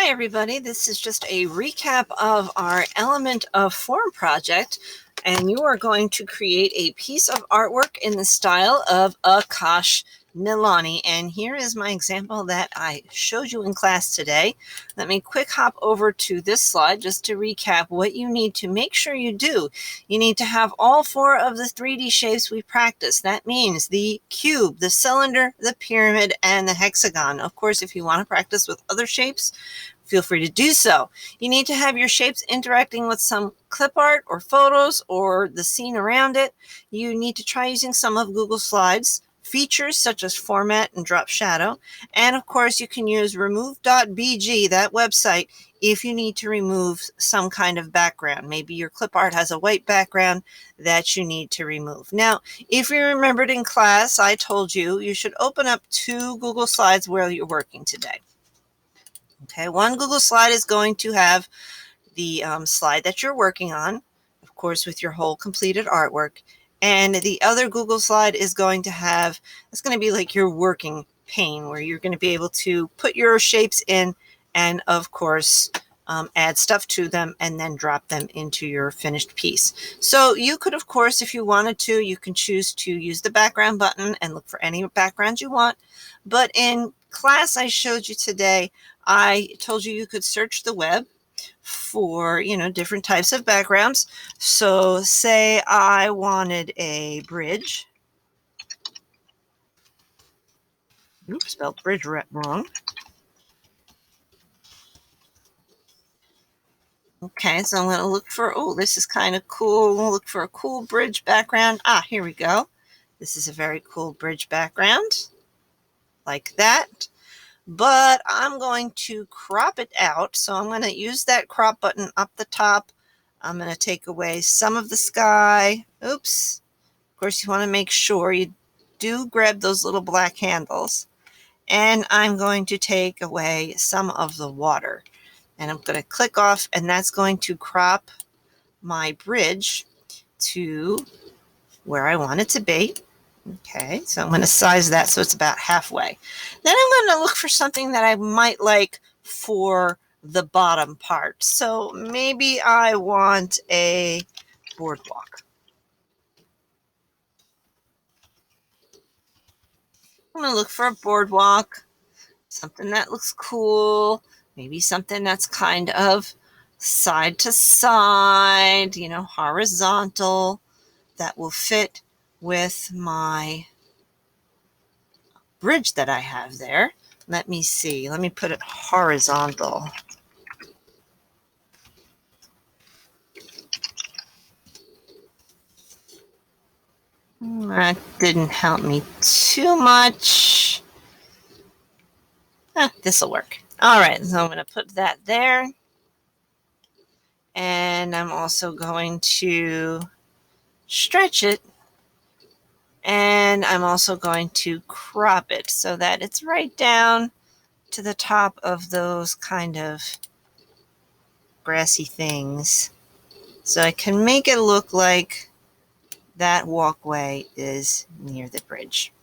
Hi everybody, this is just a recap of our element of form project, and you are going to create a piece of artwork in the style of Aakash Nihalani. And here is my example that I showed you in class today. Let me quick hop over to this slide just to recap what you need to make sure you do. You need to have all four of the 3D shapes we practiced. That means the cube, the cylinder, the pyramid, and the hexagon. Of course, if you want to practice with other shapes, feel free to do so. You need to have your shapes interacting with some clip art or photos or the scene around it. You need to try using some of Google Slides features such as format and drop shadow. And of course, you can use remove.bg, that website, if you need to remove some kind of background. Maybe your clip art has a white background that you need to remove. Now, if you remembered in class, I told you you should open up two Google Slides where you're working today. Okay, one Google slide is going to have the slide that you're working on, of course, with your whole completed artwork. And the other Google slide is going to have, it's going to be like your working pane where you're going to be able to put your shapes in and, of course, add stuff to them and then drop them into your finished piece. So you could, of course, if you wanted to, you can choose to use the background button and look for any backgrounds you want. But in class I showed you today, I told you you could search the web for, different types of backgrounds. So say I wanted a bridge. Oops, spelled bridge wrong. Okay, so I'm going to look for, this is kind of cool. We'll look for a cool bridge background. Here we go. This is a very cool bridge background, like that. But I'm going to crop it out. So I'm going to use that crop button up the top. I'm going to take away some of the sky. Oops. Of course, you want to make sure you do grab those little black handles. And I'm going to take away some of the water. And I'm going to click off, and that's going to crop my bridge to where I want it to be. Okay, so I'm going to size that so it's about halfway. Then I'm going to look for something that I might like for the bottom part. So maybe I want a boardwalk. I'm going to look for a boardwalk, something that looks cool, maybe something that's kind of side to side, horizontal, that will fit with my bridge that I have there. Let me see. Let me put it horizontal. That didn't help me too much. This will work. All right, so I'm going to put that there. And I'm also going to stretch it. And I'm also going to crop it so that it's right down to the top of those kind of grassy things. So I can make it look like that walkway is near the bridge.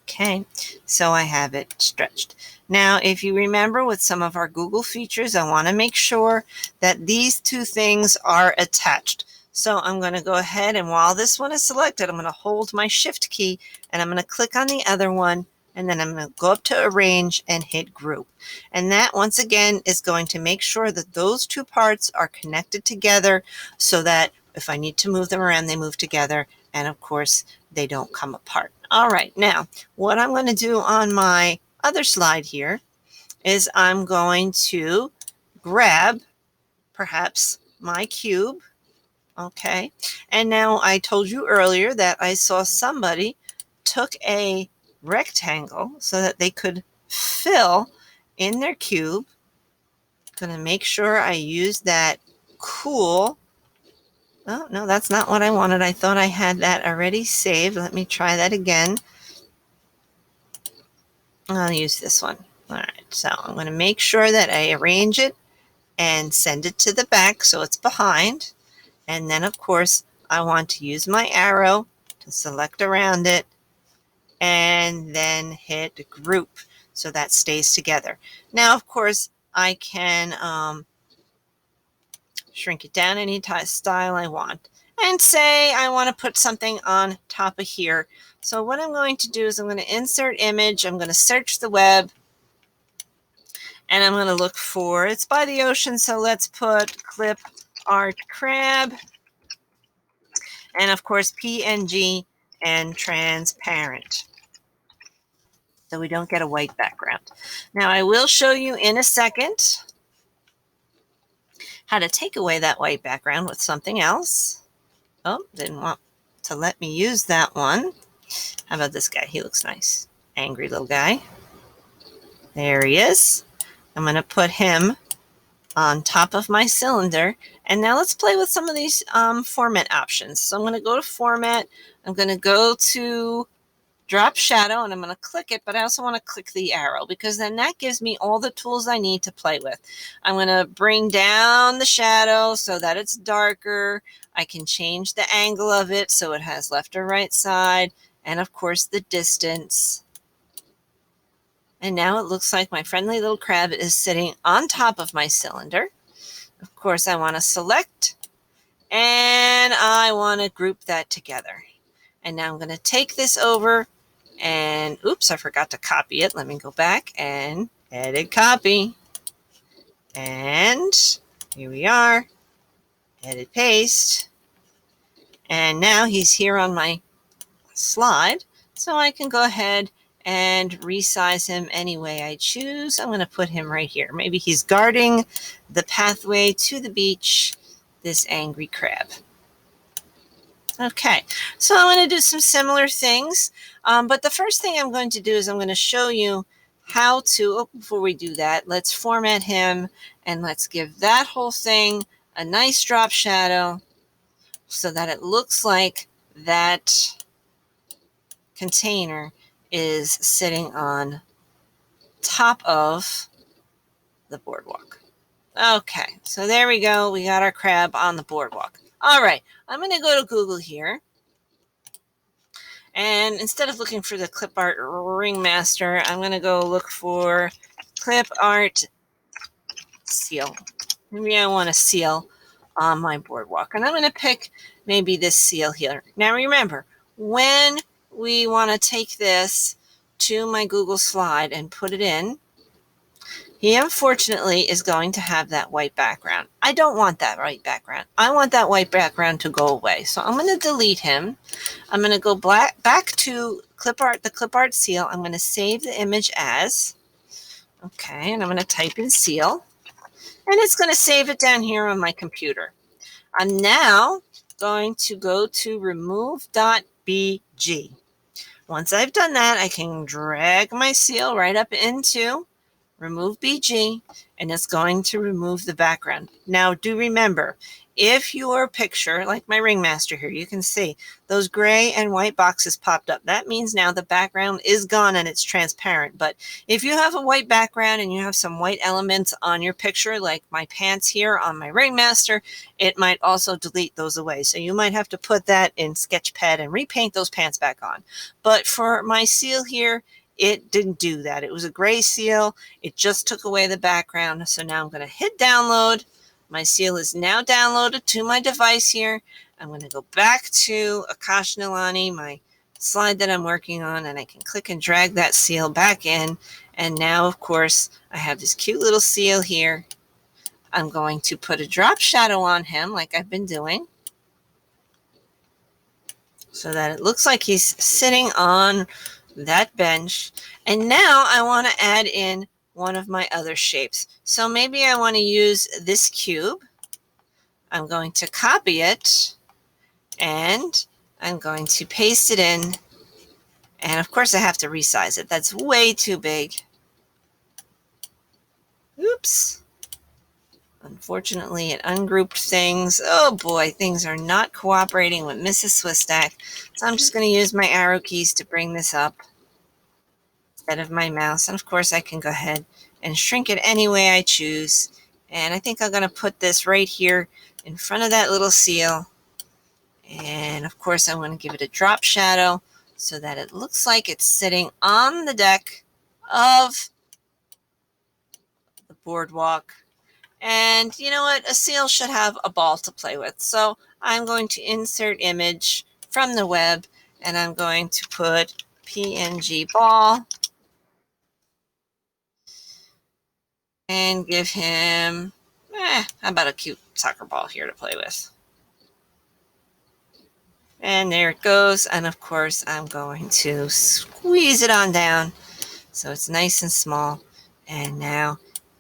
Okay, so I have it stretched. Now, if you remember with some of our Google features, I want to make sure that these two things are attached. So I'm going to go ahead, and while this one is selected, I'm going to hold my Shift key, and I'm going to click on the other one, and then I'm going to go up to Arrange and hit Group. And that, once again, is going to make sure that those two parts are connected together so that if I need to move them around, they move together, and of course, they don't come apart. All right, now, what I'm going to do on my other slide here is I'm going to grab perhaps my cube. Okay, and now I told you earlier that I saw somebody took a rectangle so that they could fill in their cube. I'm going to make sure I use that cool. Oh, no, that's not what I wanted. I thought I had that already saved. Let me try that again. I'll use this one. All right, so I'm going to make sure that I arrange it and send it to the back so it's behind. And then, of course, I want to use my arrow to select around it and then hit Group. so that stays together. Now, of course, I can shrink it down any style I want. And say I want to put something on top of here. So what I'm going to do is I'm going to insert image. I'm going to search the web. And I'm going to look for, it's by the ocean, so let's put clip art crab. And of course, PNG and transparent, so we don't get a white background. Now I will show you in a second how to take away that white background with something else. Oh, didn't want to let me use that one. How about this guy? He looks nice. Angry little guy. There he is. I'm going to put him on top of my cylinder. And now let's play with some of these format options. So I'm going to go to format. I'm going to go to drop shadow, and I'm going to click it, but I also want to click the arrow because then that gives me all the tools I need to play with. I'm going to bring down the shadow so that it's darker. I can change the angle of it so it has left or right side, and of course the distance. And now it looks like my friendly little crab is sitting on top of my cylinder. Of course, I want to select, and I want to group that together. And now I'm going to take this over. And oops, I forgot to copy it. Let me go back and edit copy. And here we are. Edit paste. And now he's here on my slide. So I can go ahead and resize him any way I choose. I'm going to put him right here. Maybe he's guarding the pathway to the beach, this angry crab. Okay, so I'm going to do some similar things, but the first thing I'm going to do is I'm going to show you how to, before we do that, let's format him and let's give that whole thing a nice drop shadow so that it looks like that container is sitting on top of the boardwalk. Okay, so there we go. We got our crab on the boardwalk. All right, I'm going to go to Google here. And instead of looking for the clip art ringmaster, I'm going to go look for clip art seal. Maybe I want a seal on my boardwalk. And I'm going to pick maybe this seal here. Now remember, when we want to take this to my Google slide and put it in, he unfortunately is going to have that white background. I don't want that white background. I want that white background to go away. So I'm going to delete him. I'm going to go back to clip art, the clip art seal. I'm going to save the image as, okay, and I'm going to type in seal. And it's going to save it down here on my computer. I'm now going to go to remove.bg. Once I've done that, I can drag my seal right up into remove BG, and it's going to remove the background. Now, do remember, if your picture, like my ringmaster here, you can see those gray and white boxes popped up. That means now the background is gone and it's transparent. But if you have a white background and you have some white elements on your picture, like my pants here on my ringmaster, it might also delete those away. So you might have to put that in Sketchpad and repaint those pants back on. But for my seal here, it didn't do that. It was a gray seal. It just took away the background. So now I'm going to hit download. My seal is now downloaded to my device here. I'm going to go back to Aakash Nihalani, my slide that I'm working on, and I can click and drag that seal back in. And now, of course, I have this cute little seal here. I'm going to put a drop shadow on him like I've been doing, so that it looks like he's sitting on that bench. And now I want to add in one of my other shapes. So maybe I want to use this cube. I'm going to copy it and I'm going to paste it in. And of course I have to resize it. That's way too big. Oops. Unfortunately, it ungrouped things. Oh boy, things are not cooperating with Mrs. Swistak. So I'm just going to use my arrow keys to bring this up instead of my mouse. And of course I can go ahead and shrink it any way I choose. And I think I'm going to put this right here in front of that little seal. And of course I want to give it a drop shadow so that it looks like it's sitting on the deck of the boardwalk. And you know what? A seal should have a ball to play with. So I'm going to insert image from the web, and I'm going to put PNG ball and give him, how about a cute soccer ball here to play with? And there it goes. And of course, I'm going to squeeze it on down so it's nice and small. And now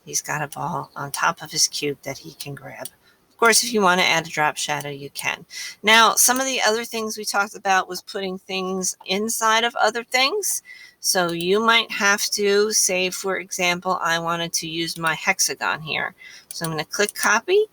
he's got a ball on top of his cube that he can grab. Of course, if you want to add a drop shadow, you can. Now, some of the other things we talked about was putting things inside of other things. So you might have to say, for example, I wanted to use my hexagon here. So I'm going to click copy,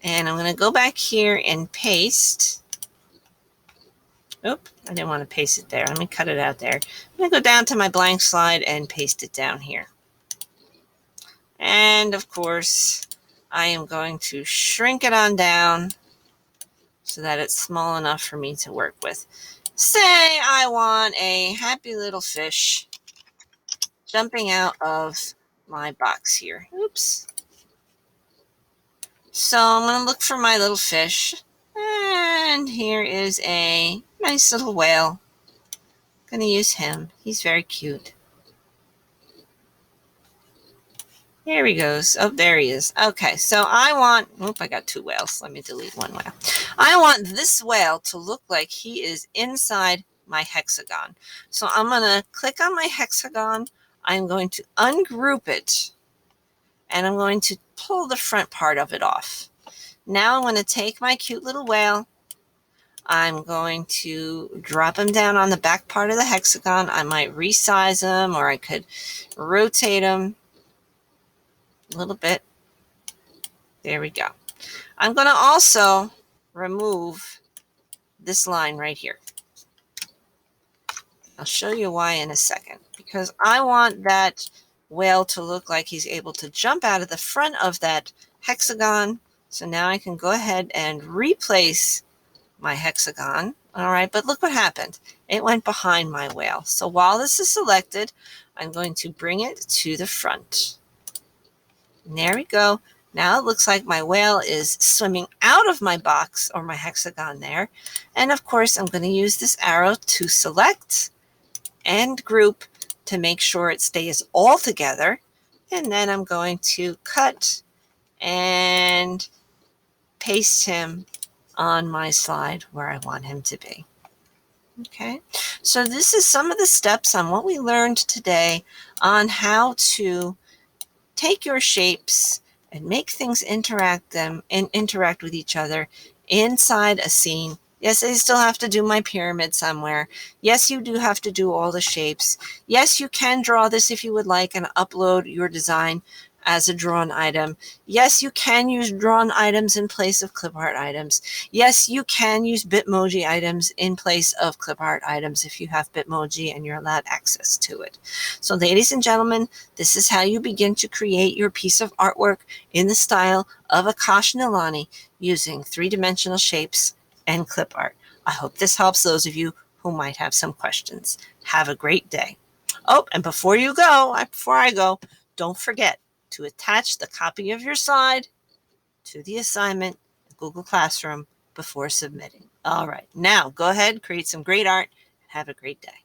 and I'm going to go back here and paste. Oop, I didn't want to paste it there. Let me cut it out there. I'm going to go down to my blank slide and paste it down here. And of course, I am going to shrink it on down so that it's small enough for me to work with. Say I want a happy little fish jumping out of my box here. Oops. So I'm going to look for my little fish. And here is a nice little whale. I'm going to use him. He's very cute. There he goes. Oh, there he is. Okay, so I want, I got two whales. Let me delete one whale. I want this whale to look like he is inside my hexagon. So I'm going to click on my hexagon. I'm going to ungroup it, and I'm going to pull the front part of it off. Now I'm going to take my cute little whale. I'm going to drop him down on the back part of the hexagon. I might resize him, or I could rotate him a little bit. There we go. I'm going to also remove this line right here. I'll show you why in a second, because I want that whale to look like he's able to jump out of the front of that hexagon. So now I can go ahead and replace my hexagon. All right, but look what happened. It went behind my whale. So while this is selected, I'm going to bring it to the front. And there we go. Now it looks like my whale is swimming out of my box or my hexagon there. And of course, I'm going to use this arrow to select and group to make sure it stays all together. And then I'm going to cut and paste him on my slide where I want him to be. Okay, so this is some of the steps on what we learned today on how to take your shapes and make things interact with each other inside a scene. Yes, I still have to do my pyramid somewhere. Yes, you do have to do all the shapes. Yes, you can draw this if you would like and upload your design as a drawn item. Yes, you can use drawn items in place of clip art items. Yes, you can use Bitmoji items in place of clip art items if you have Bitmoji and you're allowed access to it. So ladies and gentlemen, this is how you begin to create your piece of artwork in the style of Aakash Nihalani using three-dimensional shapes and clip art. I hope this helps those of you who might have some questions. Have a great day. Oh, and before I go, don't forget to attach the copy of your slide to the assignment in Google Classroom before submitting. All right, now go ahead, create some great art, and have a great day.